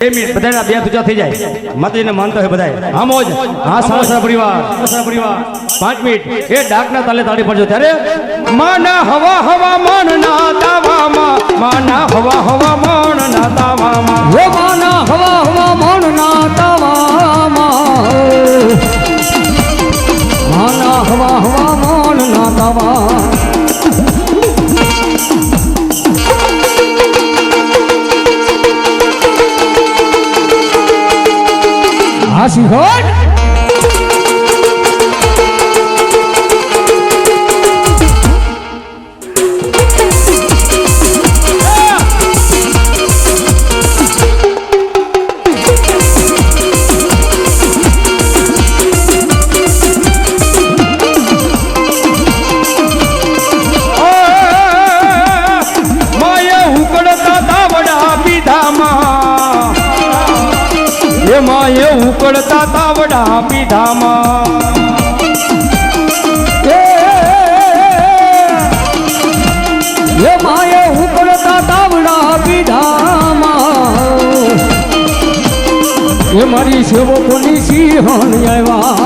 બધાના બે પૂજા થઈ જાય માતાજીને માનતો હોય બધાય હા મોજ હા સારા પરિવાર 5 મિનિટ એ ડાકના તાલે તાળી પડજો ત્યારે માના હવા હવા માનના દાવામાં માના હવા હવા માનના દાવામાં હો માના હવા હવા માનના દાવામાં માના હવા હવા માનના દાવા હાસી હોટ માએ ઉકળતા તાવડા પીધામાં એ માએ ઉકળતા તાવડા પીધામાં એ મારી સેવકોની સિંહણ આવ્યા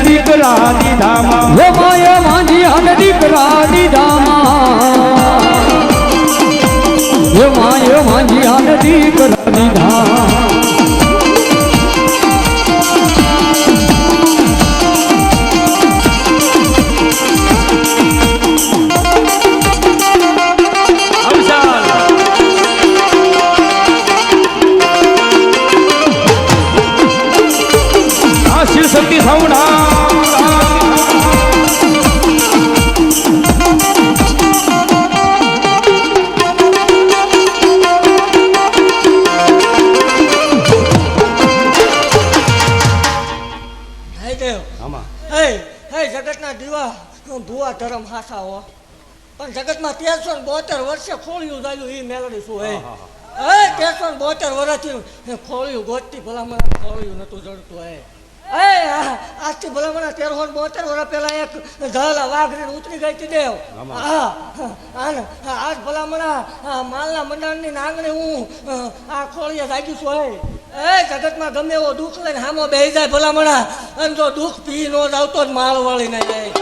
દીકરા દીધામાં હો માએ વાંધિયાને દીકરા દીધામાં હે માએ વાંધિયાને દીકરા દીધા શક્તિ સાઉન્ડ જગતના દીવા ભુવા ધરમ હાસા હો પણ જગતમાં 1372 વર્ષે ખોળ્યું જાયું એ મેલડી શું હે 1372 વર્ષથી ખોળ્યું ગોતતી ભલામણ ખોળ્યું નતું જડતું હે આજથી ભલામણ 1372 વર્ષ પહેલા એક ઝાલા વાઘરી ઉતરી ગઈ હતી દેવ આજ ભલામણ માલના મંડાણની નાંગણે હું આ ખોળીએ જાગ્યું છું હે જગતમાં ગમે એવો દુઃખ લઈને હામો બેસી જાય ભલામણા અને જો દુઃખ પી નો આવતો જ માળ વાળી ના જાય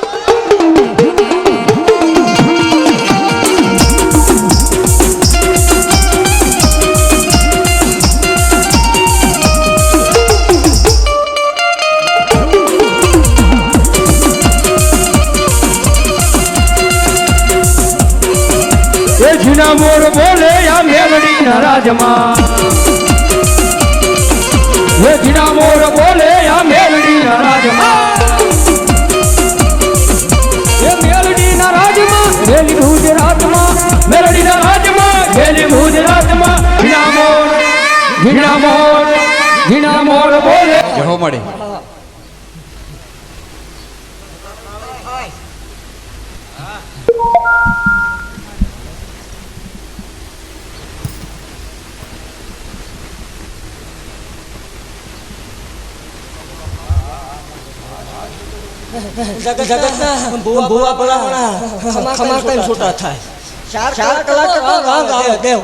જીના મોર બોલે આ મેલડી ના રાજમાં હે જીના મોર બોલે આ મેલડી ના રાજમાં એ મેલડી ના રાજમાં મેલી ગુજરાતમાં મેલડી ના રાજમાં મેલી ગુજરાતમાં જીના મોર બોલે જહો મળે જગતના ભુવા ભલામણા ખમા કઈ છૂટા થાય 4 કલાક તો રાગ આવે દેવ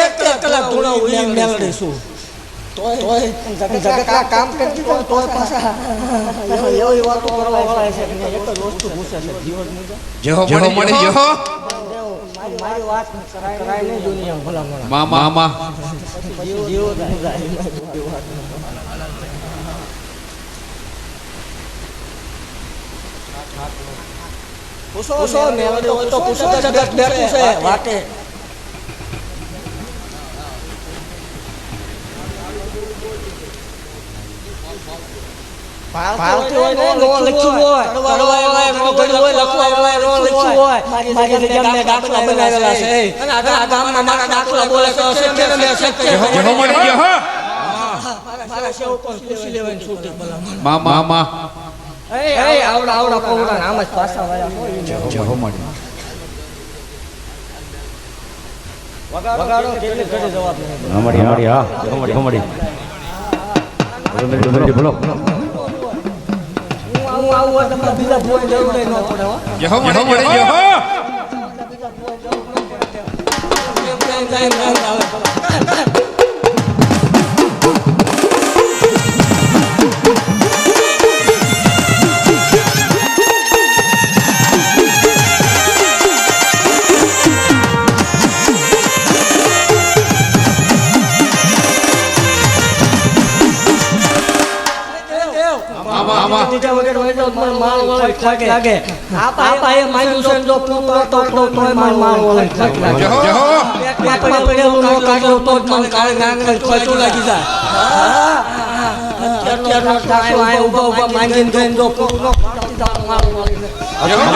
એક કલાક ધૂણાવું એ મેલડી શું તોય જગતના કામ કરતી તો તોય પાછા એવી વાતો કરવા વાળા છે કે એક જ વસ્તુ પૂછે છે જીવન જેહો મળી જેહો મારી વાત કરાય નહીં દુનિયા ભલામણા મામા જીવો જાય પૂછો મેલડી તો પૂછો જગત બેઠું છે વાટે ભાવતી હોય ને નો લખ્યું હોય કડવાવાળાએ નો ગળ્યું હોય લખવાવાળાએ નો લખ્યું હોય મારી જગ્યાએ મેં દાખલા બનાવેલા છે અને આ ગામમાં મારા દાખલા બોલે તો છે કે મેં સત્ય મારા સેવકો ખુશી લેવાની છૂટી ભલા મામા એ આવડા પૌડા આમ જ પાછા વાળા વગાડો કેટલી ઘડી જવાબ હમડી હા હમડી બોલો હું આવું તમને બીજા ફોન જરૂર ન પડે હો યહો મળી યહો બીજા વગર હોય તો મને માલ વળે ખોટ લાગે આપા એ માન્યું છે જો પૂરો તો તોય મને માલ વળે ખોટ લાગે યહો આપણે પડેલું નો કાઢો તો જ મને કાળે ગાંગને ખોટું લાગી જાય અત્યારનો ટાઈમ આ ઊભા માંગીને ગઈને જો પૂરો તો માલ વળે યહો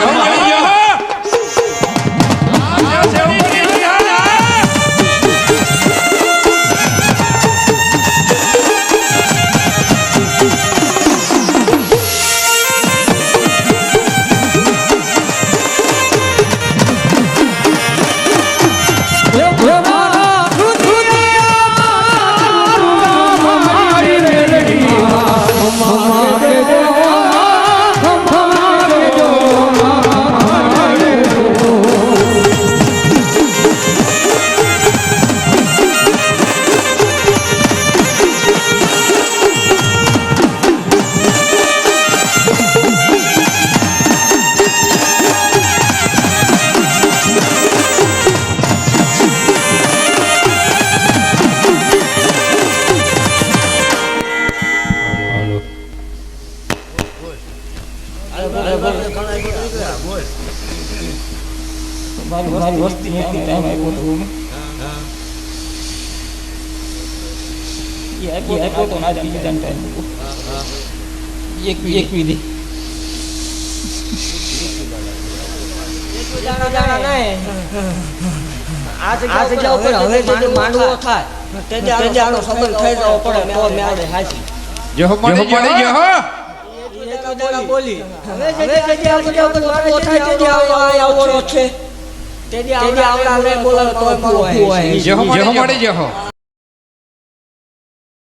વસ્તી નથી ટાઈમ આપ્યો તો આપ્યો તો ના જાણી બીજા ટાઈમ એક વિધિ આ જગ્યા ઉપર હવે જે માંડવો થાય તે આનો સંબંધ થઈ જવો પડે તો મેળે હાચી યહો મળી યહો બોલી હવે જગ્યા ઉપર માંડવો થાય તે આવવાનો છે તે આવડા બોલાવે તો હોય યહો મળી યહો